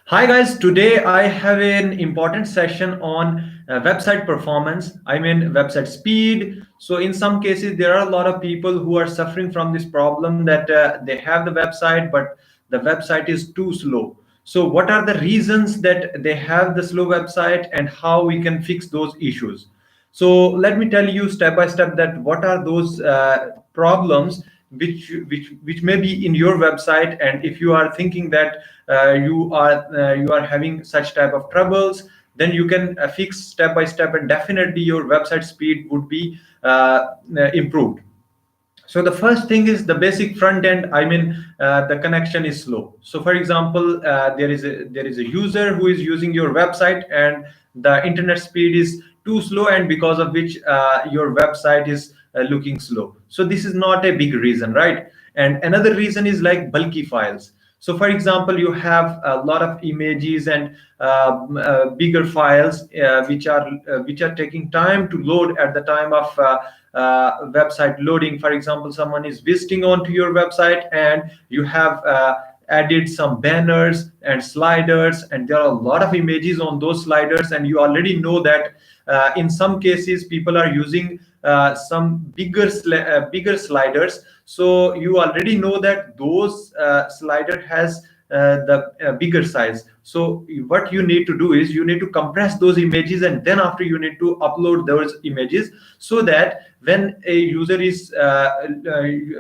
Hi guys, today I have an important session on website performance. I mean website speed. So in some cases there are a lot of people who are suffering from this problem that they have the website but the website is too slow. So what are the reasons that they have the slow website and how we can fix those issues? So let me tell you step by step that what are those problems which may be in your website, and if you are thinking that you are having such type of troubles, then you can fix step by step, and definitely your website speed would be improved. So the first thing is the basic front end. I mean, the connection is slow. So for example, there is a user who is using your website and the internet speed is too slow, and because of which your website is looking slow. So this is not a big reason, right? And another reason is like bulky files. So for example, you have a lot of images and bigger files which are taking time to load at the time of website loading. For example, someone is visiting onto your website and you have added some banners and sliders, and there are a lot of images on those sliders, and you already know that in some cases people are using some bigger sliders. So you already know that those slider has the bigger size. So what you need to do is you need to compress those images, and then after you need to upload those images, so that when a user is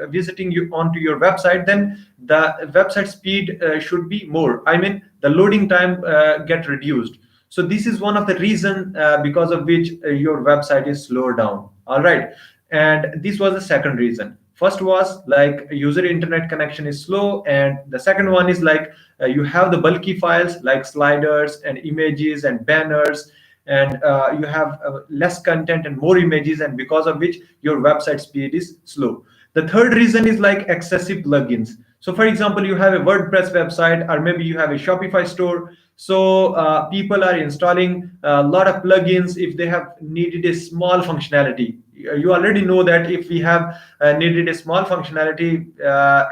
visiting you onto your website, then the website speed should be more. I mean, the loading time get reduced. So this is one of the reason because of which your website is slowed down. All right. And this was the second reason. First was like user internet connection is slow, and the second one is like you have the bulky files like sliders and images and banners, and you have less content and more images, and because of which your website speed is slow. The third reason is like excessive plugins. So for example, you have a WordPress website, or maybe you have a Shopify store. So people are installing a lot of plugins if they have needed a small functionality. You already know that if we have needed a small functionality,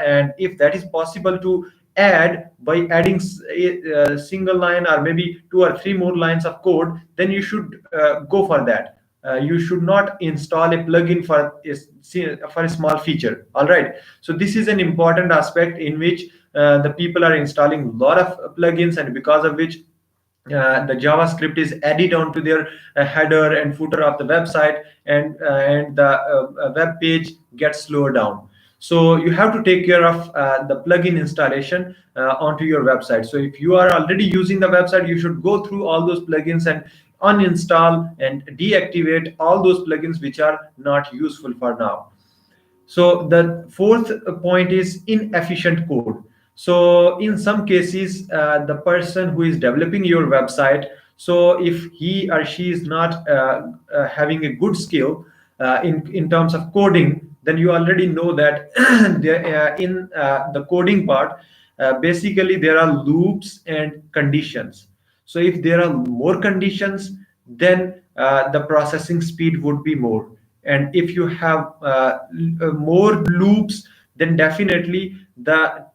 and if that is possible to add by adding a single line or maybe two or three more lines of code, then you should go for that. You should not install a plugin for a small feature. All right. So this is an important aspect in which the people are installing a lot of plugins, and because of which the JavaScript is added onto their header and footer of the website, and the web page gets slowed down. So you have to take care of the plugin installation onto your website. So if you are already using the website, you should go through all those plugins and uninstall and deactivate all those plugins which are not useful for now. So the fourth point is inefficient code. So in some cases, the person who is developing your website, so if he or she is not having a good skill in terms of coding, then you already know that in the coding part, basically there are loops and conditions. So if there are more conditions, then the processing speed would be more, and if you have more loops, then definitely the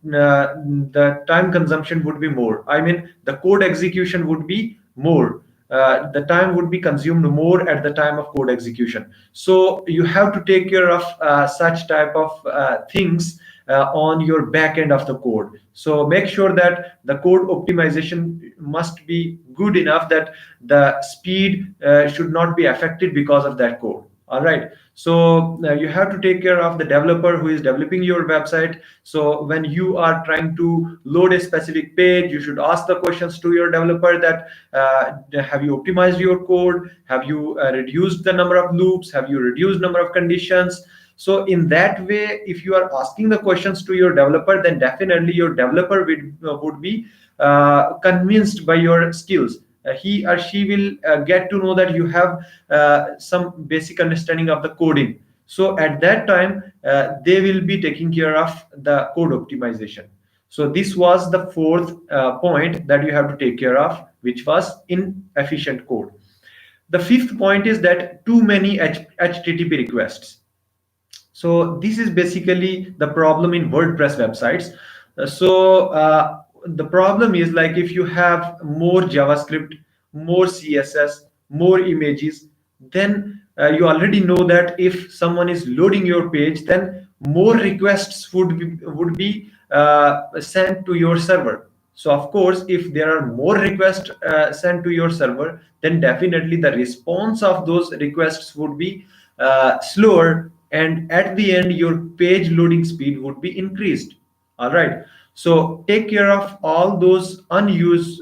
time consumption would be more. I mean, the code execution would be more. The time would be consumed more at the time of code execution. So you have to take care of such type of things on your back end of the code. So make sure that the code optimization must be good enough that the speed should not be affected because of that code. All right. So you have to take care of the developer who is developing your website. So when you are trying to load a specific page, you should ask the questions to your developer that have you optimized your code? Have you reduced the number of loops? Have you reduced number of conditions? So in that way, if you are asking the questions to your developer, then definitely your developer would be convinced by your skills. He or she will get to know that you have some basic understanding of the coding. So at that time, they will be taking care of the code optimization. So this was the fourth point that you have to take care of, which was inefficient code. The fifth point is that too many HTTP requests. So this is basically the problem in WordPress websites. So the problem is like if you have more JavaScript, more CSS, more images, then you already know that if someone is loading your page, then more requests would be sent to your server. So of course, if there are more requests sent to your server, then definitely the response of those requests would be slower, and at the end, your page loading speed would be increased. All right. So take care of all those useless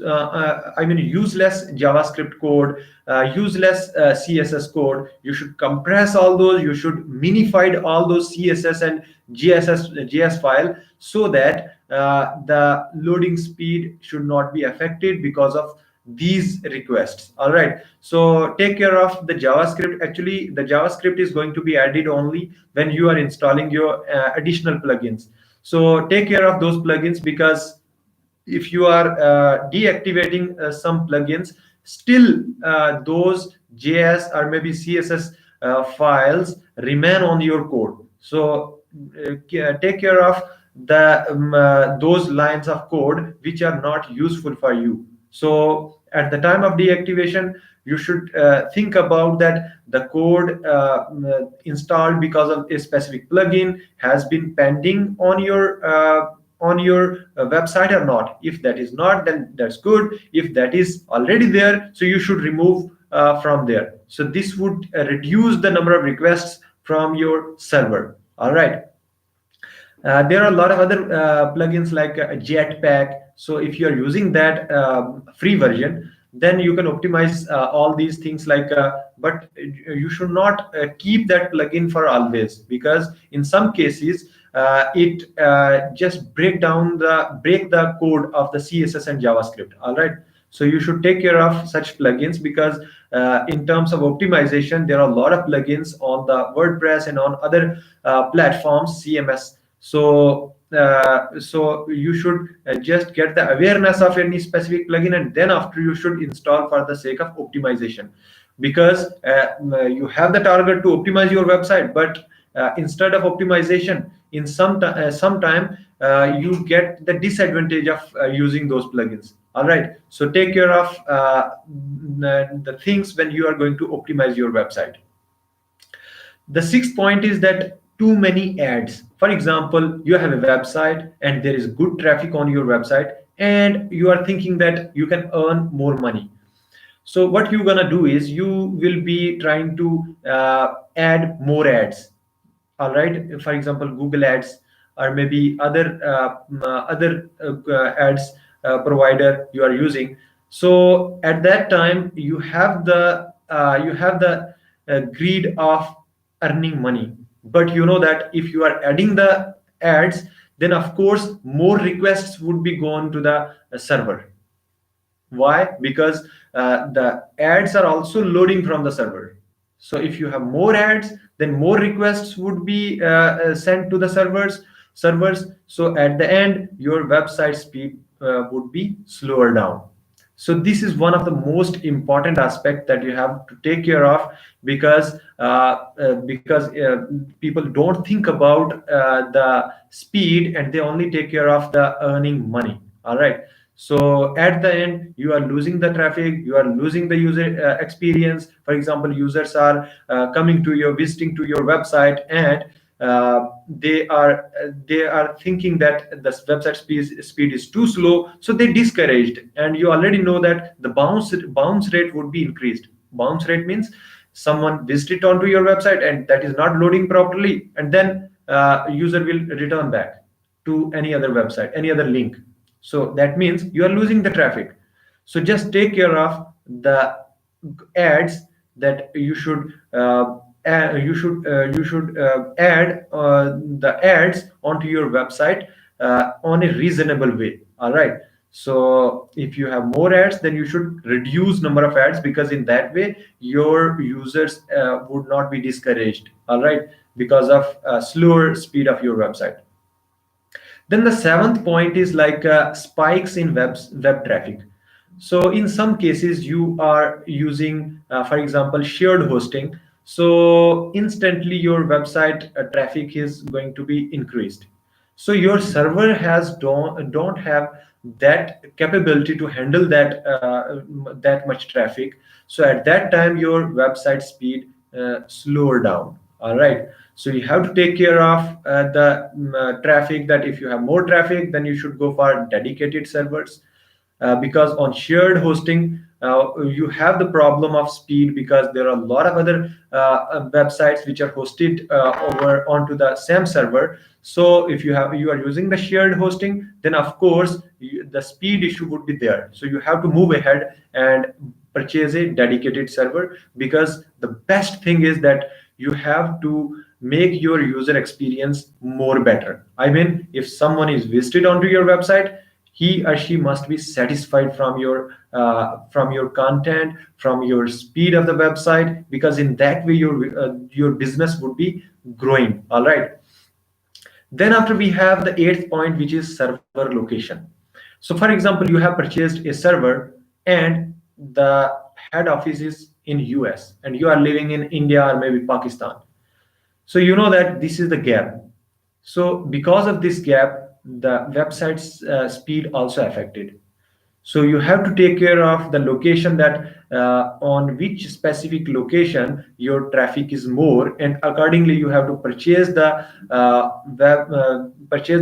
JavaScript code, useless CSS code. You should compress all those. You should minify all those CSS and JS file, so that the loading speed should not be affected because of these requests. All right. So take care of the JavaScript. Actually, the JavaScript is going to be added only when you are installing your additional plugins. So take care of those plugins, because if you are deactivating some plugins, still those JS or maybe CSS files remain on your code. So take care of those lines of code which are not useful for you. So at the time of deactivation, you should think about that the code installed because of a specific plugin has been pending on your website or not. If that is not, then that's good. If that is already there, so you should remove from there. So this would reduce the number of requests from your server. All right. There are a lot of other plugins like Jetpack. So if you are using that free version, then you can optimize all these things but you should not keep that plugin for always, because in some cases it just break the code of the CSS and JavaScript. All right. So you should take care of such plugins, because in terms of optimization, there are a lot of plugins on the WordPress and on other platforms, CMS. So you should just get the awareness of any specific plugin, and then after you should install for the sake of optimization, because you have the target to optimize your website, but instead of optimization, in sometime you get the disadvantage of using those plugins. All right. So take care of the things when you are going to optimize your website. The sixth point is that too many ads. For example, you have a website and there is good traffic on your website, and you are thinking that you can earn more money. So what you're gonna do is you will be trying to add more ads. All right. For example, Google ads, or maybe other ads provider you are using. So at that time you have the greed of earning money, but you know that if you are adding the ads, then of course more requests would be gone to the server. Why? Because the ads are also loading from the server. So if you have more ads, then more requests would be sent to the servers. So at the end, your website speed would be slower down. So this is one of the most important aspect that you have to take care of, because people don't think about the speed, and they only take care of the earning money. All right. So at the end, you are losing the traffic, you are losing the user experience. For example, users are visiting to your website, and they are thinking that the website speed is too slow, so they discouraged. And you already know that the bounce rate would be increased. Bounce rate means someone visited onto your website and that is not loading properly, and then user will return back to any other website, any other link. So that means you are losing the traffic. So just take care of the ads that you should add the ads onto your website on a reasonable way. All right. So if you have more ads, then you should reduce number of ads, because in that way your users would not be discouraged. All right, because of slower speed of your website. Then the seventh point is spikes in web traffic. So in some cases you are using, for example, shared hosting. So instantly your website traffic is going to be increased. So your server don't have that capability to handle that much traffic. So at that time your website speed slower down. All right, so you have to take care of the traffic. That if you have more traffic, then you should go for dedicated servers, because on shared hosting you have the problem of speed, because there are a lot of other websites which are hosted over onto the same server. So if you are using the shared hosting, then of course the speed issue would be there. So you have to move ahead and purchase a dedicated server, because the best thing is that you have to make your user experience more better. I mean, if someone is visited onto your website, he or she must be satisfied from your content, from your speed of the website, because in that way your business would be growing. All right. Then after we have the eighth point, which is server location. So for example, you have purchased a server and the head office is in US and you are living in India or maybe Pakistan. So you know that this is the gap. So because of this gap, the website's speed also affected. So you have to take care of the location, that on which specific location your traffic is more, and accordingly you have to purchase the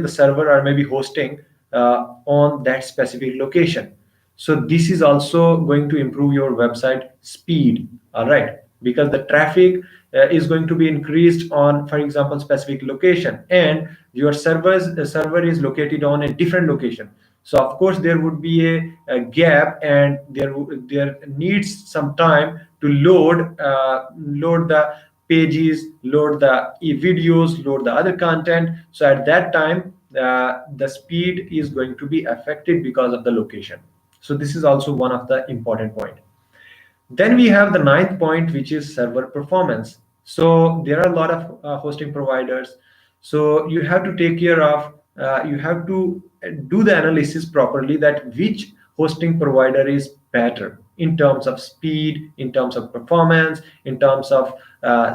server or maybe hosting on that specific location. So this is also going to improve your website speed. All right, because the traffic is going to be increased on, for example, specific location, and your server is located on a different location. So of course there would be a gap, and there needs some time to load the pages, load the videos, load the other content. So at that time the speed is going to be affected because of the location. So this is also one of the important point. Then we have the ninth point, which is server performance. So there are a lot of hosting providers. So you have to take care of, you have to do the analysis properly, that which hosting provider is better in terms of speed, in terms of performance, in terms of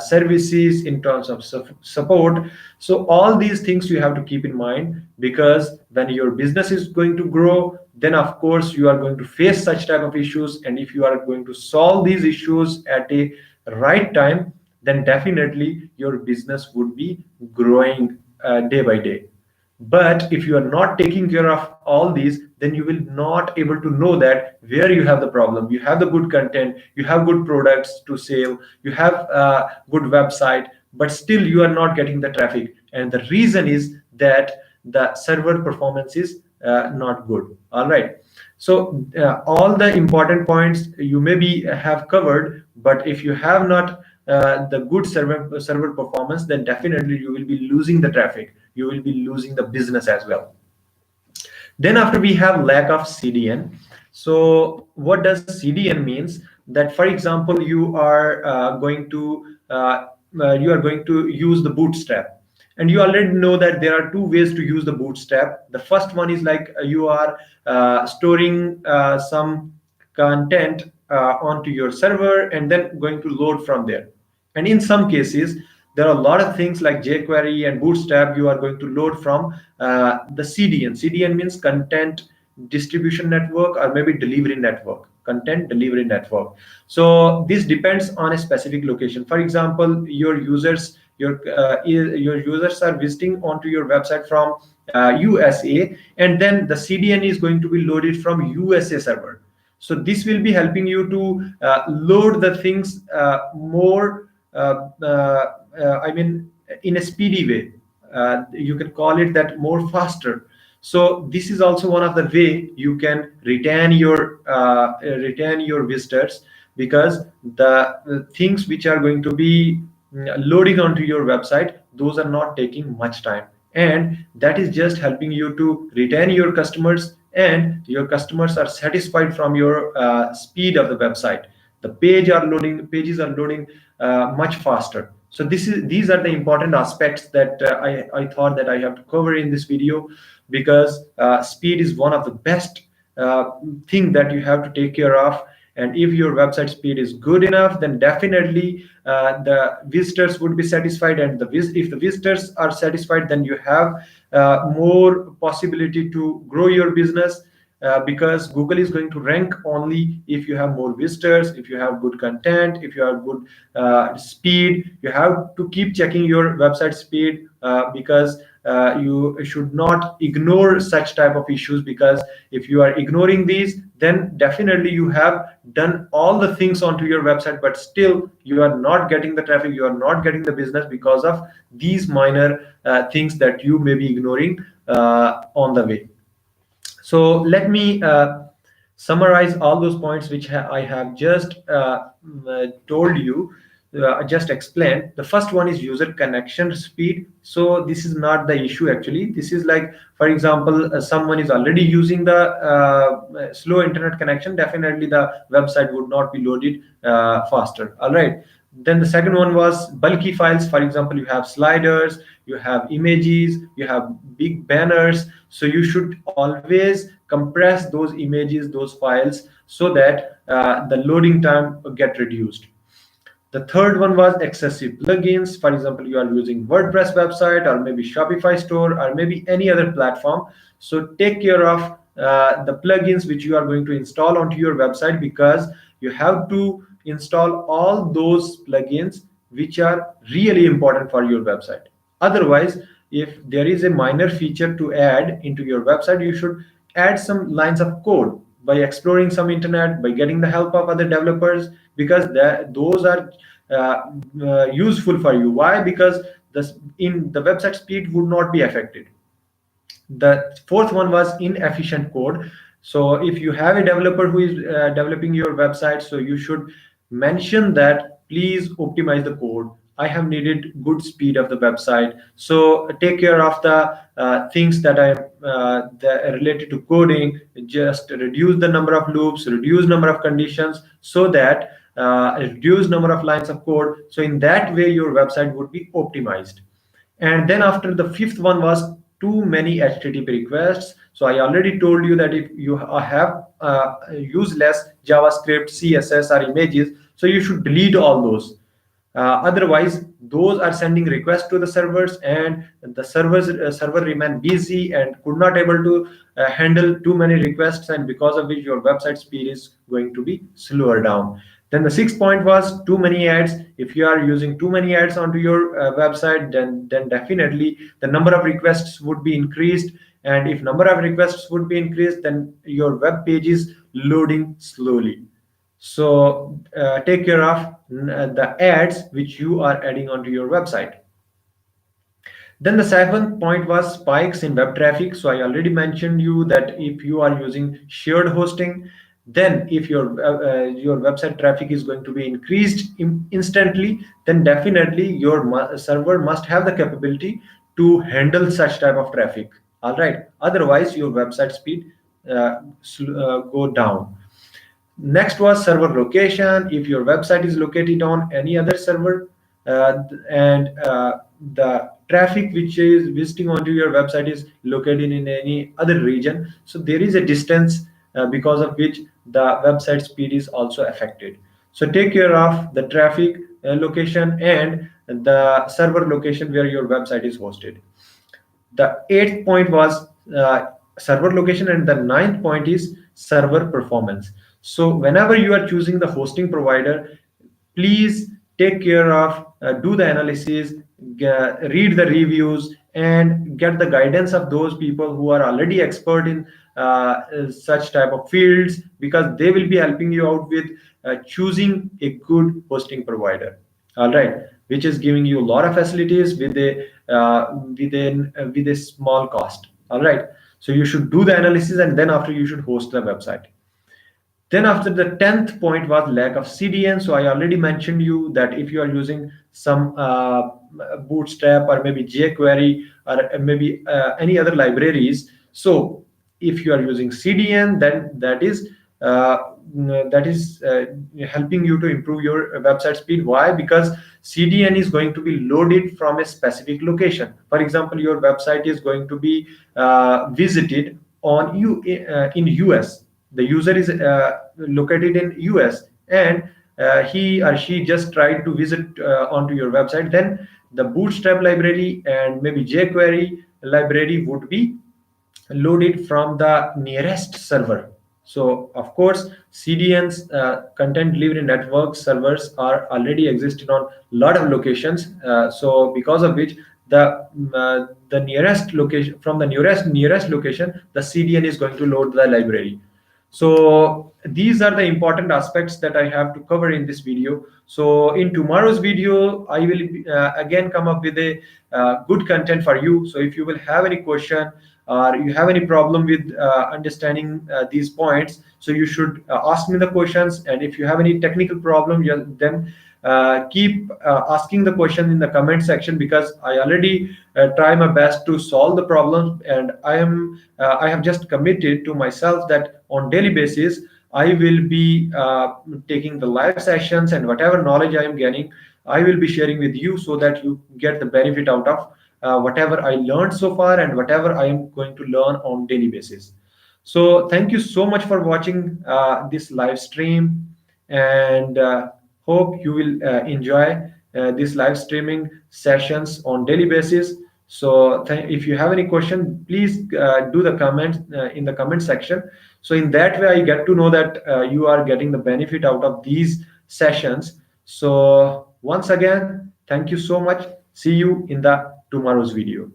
services, in terms of support. So all these things you have to keep in mind, because when your business is going to grow, then of course you are going to face such type of issues, and if you are going to solve these issues at a right time, then definitely your business would be growing day by day. But if you are not taking care of all these, then you will not able to know that where you have the problem. You have the good content, you have good products to sell, you have a good website, but still you are not getting the traffic, and the reason is that the server performance is not good. All right. So all the important points you maybe have covered, but if you have not the good server performance, then definitely you will be losing the traffic, you will be losing the business as well. Then after we have lack of CDN. So what does CDN means? That for example, you are going to use the Bootstrap, and you already know that there are two ways to use the Bootstrap. The first one is like you are storing some content onto your server and then going to load from there. And in some cases, there are a lot of things like jQuery and Bootstrap you are going to load from the CDN. CDN means content distribution network, or maybe delivery network, content delivery network. So this depends on a specific location. For example, your users are visiting onto your website from USA, and then the CDN is going to be loaded from USA server. So this will be helping you to load the things more I mean, in a speedy way. You can call it that more faster. So this is also one of the way you can retain your visitors, because the things which are going to be loading onto your website, those are not taking much time, and that is just helping you to retain your customers, and your customers are satisfied from your speed of the website. The pages are loading much faster. So these are the important aspects that I thought that I have to cover in this video, because speed is one of the best thing that you have to take care of. and if your website speed is good enough, then definitely the visitors would be satisfied, and if the visitors are satisfied, then you have more possibility to grow your business, because Google is going to rank only if you have more visitors, if you have good content, if you have good speed. You have to keep checking your website speed, because you should not ignore such type of issues, because if you are ignoring these, then definitely you have done all the things onto your website, but still you are not getting the traffic, you are not getting the business because of these minor things that you may be ignoring on the way. So let me summarize all those points which I have just told you, just explained. The first one is user connection speed. So this is not the issue actually. This is like, for example, someone is already using the slow internet connection. Definitely the website would not be loaded faster. All right. Then the second one was bulky files. For example, you have sliders, you have images, you have big banners. So you should always compress those images, those files, so that the loading time get reduced. The third one was excessive plugins. For example, you are using WordPress website, or maybe Shopify store, or maybe any other platform. So take care of the plugins which you are going to install onto your website, because you have to install all those plugins which are really important for your website. Otherwise, if there is a minor feature to add into your website, you should add some lines of code by exploring some internet, by getting the help of other developers, because those are useful for you. Why? Because the website speed would not be affected. The fourth one was inefficient code. So if you have a developer who is developing your website, so you should mention that please optimize the code. I have needed good speed of the website, so take care of the things that are related to coding. Just reduce the number of loops, reduce number of conditions, so that reduce number of lines of code. So in that way your website would be optimized. And then after, the fifth one was too many HTTP requests. So I already told you that if you have useless JavaScript, CSS, or images, so you should delete all those. Otherwise, those are sending requests to the servers, and the server remain busy and could not able to handle too many requests, and because of which your website speed is going to be slower down. Then the sixth point was too many ads. If you are using too many ads onto your website, then definitely the number of requests would be increased. And if number of requests would be increased, then your web page is loading slowly. So take care of the ads which you are adding onto your website. Then the seventh point was spikes in web traffic. So I already mentioned you that if you are using shared hosting, then if your website traffic is going to be increased instantly, then definitely your server must have the capability to handle such type of traffic. All right. Otherwise, your website speed go down. Next was server location. If your website is located on any other server, and the traffic which is visiting onto your website is located in any other region, so there is a distance because of which the website speed is also affected. So take care of the traffic location and the server location where your website is hosted. The eighth point was server location, and the ninth point is server performance. So whenever you are choosing the hosting provider, please take care of do the analysis, read the reviews, and get the guidance of those people who are already expert in such type of fields, because they will be helping you out with choosing a good hosting provider. All right, which is giving you a lot of facilities with a with a small cost. All right, so you should do the analysis, and then after you should host the website. Then after, the 10th point was lack of CDN. So I already mentioned you that if you are using some Bootstrap or maybe jQuery or maybe any other libraries, so if you are using CDN, then that is helping you to improve your website speed. Why? Because CDN is going to be loaded from a specific location. For example, your website is going to be visited on in US. The user is located in US, and he or she just tried to visit onto your website, then the Bootstrap library and maybe jQuery library would be loaded from the nearest server. So of course, CDNs, content delivery network servers, are already existed on a lot of locations. So because of which the nearest location, from the nearest location, the CDN is going to load the library. So these are the important aspects that I have to cover in this video. So in tomorrow's video, I will again come up with a good content for you. So if you will have any question or you have any problem with understanding these points, so you should ask me the questions. And if you have any technical problem, then keep asking the question in the comment section, because I already try my best to solve the problem, and I have just committed to myself that on daily basis I will be taking the live sessions, and whatever knowledge I am gaining, I will be sharing with you, so that you get the benefit out of whatever I learned so far and whatever I am going to learn on daily basis. So thank you so much for watching this live stream, and hope you will enjoy these live streaming sessions on daily basis. So if you have any question, please do the comment in the comment section. So in that way, I get to know that you are getting the benefit out of these sessions. So once again, thank you so much. See you in the tomorrow's video.